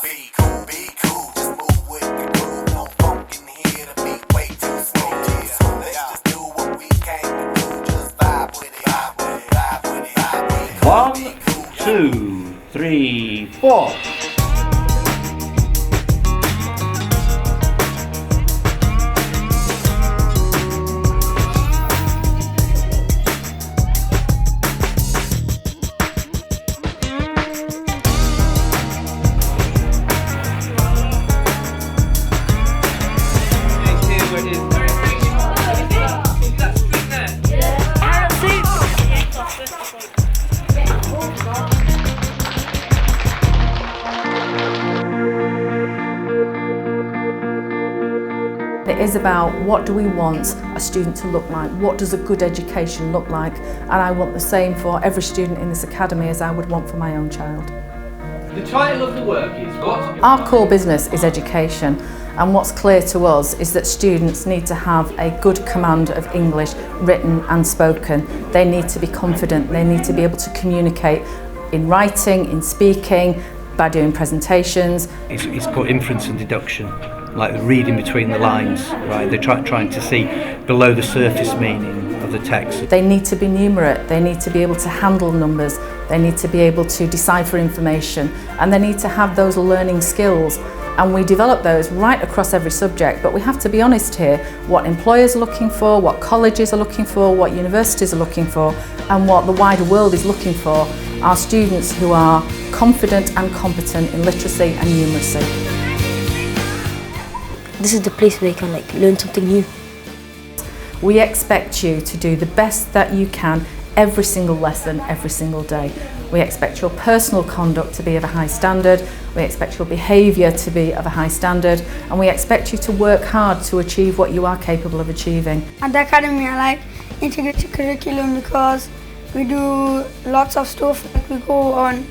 be cool, just move with the groove. No funk in here, the beat way too smooth. Let's just do what we came to do, just vibe with it, vibe with it, vibe with it, vibe with it. 1, 2, 3, 4. It is about what do we want a student to look like, what does a good education look like, and I want the same for every student in this academy as I would want for my own child. The title of the work is what? Our core business is education, and what's clear to us is that students need to have a good command of English, written and spoken. They need to be confident, they need to be able to communicate in writing, in speaking, by doing presentations. It's put inference and deduction, like reading between the lines, right? They're trying to see below the surface meaning of the text. They need to be numerate, they need to be able to handle numbers, they need to be able to decipher information, and they need to have those learning skills. And we develop those right across every subject, but we have to be honest here, what employers are looking for, what colleges are looking for, what universities are looking for, and what the wider world is looking for are students who are confident and competent in literacy and numeracy. This is the place where you can learn something new. We expect you to do the best that you can every single lesson, every single day. We expect your personal conduct to be of a high standard, we expect your behaviour to be of a high standard, and we expect you to work hard to achieve what you are capable of achieving. At the academy I like integrated curriculum because we do lots of stuff. We go on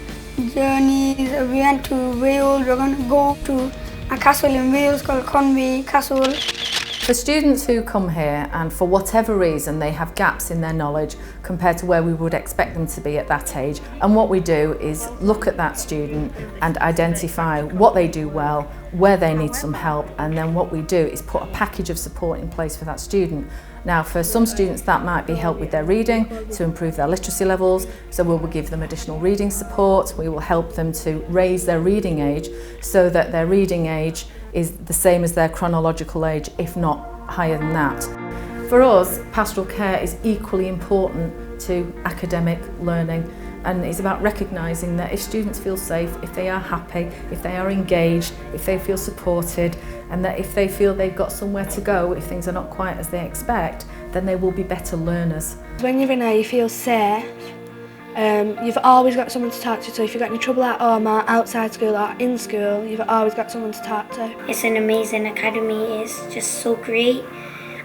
journeys, we went to Wales, we're going to go to a castle in Wales called Conway Castle. For students who come here and for whatever reason they have gaps in their knowledge compared to where we would expect them to be at that age, and what we do is look at that student and identify what they do well, where they need some help, and then what we do is put a package of support in place for that student. Now for some students that might be help with their reading to improve their literacy levels, so we will give them additional reading support, we will help them to raise their reading age so that their reading age is the same as their chronological age, if not higher than that. For us, pastoral care is equally important to academic learning, and it's about recognising that if students feel safe, if they are happy, if they are engaged, if they feel supported, and that if they feel they've got somewhere to go if things are not quite as they expect, then they will be better learners. When you're in here you feel safe. You've always got someone to talk to, so if you've got any trouble at home or outside school or in school, you've always got someone to talk to. It's an amazing academy, it's just so great,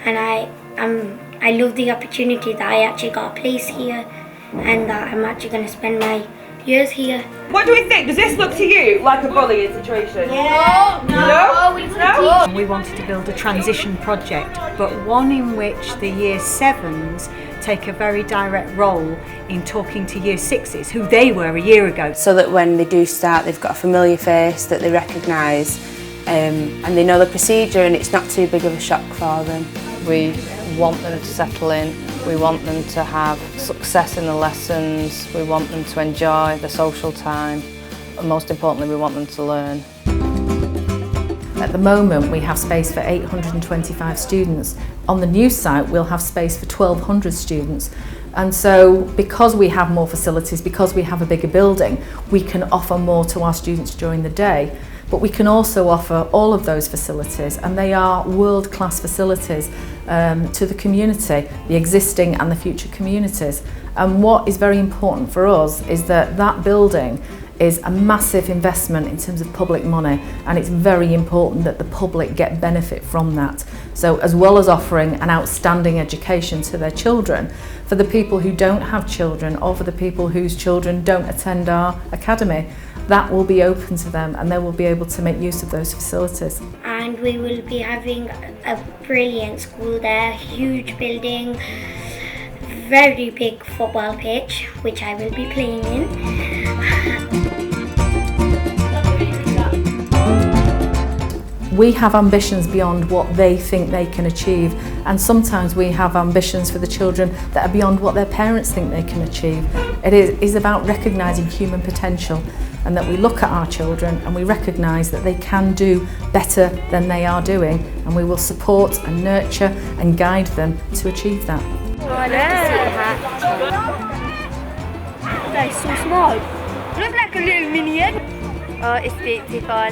and I love the opportunity that I actually got a place here and that I'm actually going to spend my years here. What do we think? Does this look to you like a bullying situation? Yeah. No? We wanted to build a transition project, but one in which the Year 7s take a very direct role in talking to Year 6s, who they were a year ago. So that when they do start, they've got a familiar face that they recognise, and they know the procedure and it's not too big of a shock for them. We want them to settle in, we want them to have success in the lessons, we want them to enjoy the social time, and most importantly we want them to learn. At the moment we have space for 825 students. On the new site we'll have space for 1,200 students, and so because we have more facilities, because we have a bigger building, we can offer more to our students during the day. But we can also offer all of those facilities, and they are world-class facilities to the community, the existing and the future communities. And what is very important for us is that that building is a massive investment in terms of public money, and it's very important that the public get benefit from that. So as well as offering an outstanding education to their children, for the people who don't have children or for the people whose children don't attend our academy, that will be open to them and they will be able to make use of those facilities. And we will be having a brilliant school there, huge building, very big football pitch, which I will be playing in. We have ambitions beyond what they think they can achieve, and sometimes we have ambitions for the children that are beyond what their parents think they can achieve. It is about recognising human potential, and that we look at our children and we recognise that they can do better than they are doing, and we will support and nurture and guide them to achieve that. Oh, I love to see the hat. That is so small. Looks like a little minion. Oh, it's beautiful.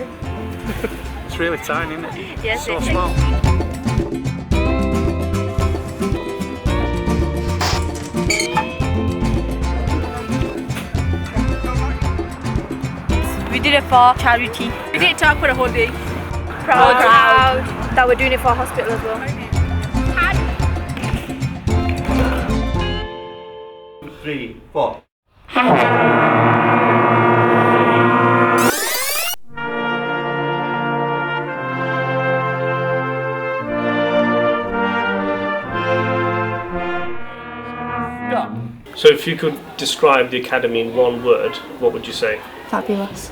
It's really tiny, isn't it? Yes, so it is. small. We did it for charity. We didn't talk for the whole day. Proud that we're doing it for a hospital as well. 3, 4. So if you could describe the Academy in one word, what would you say? Fabulous.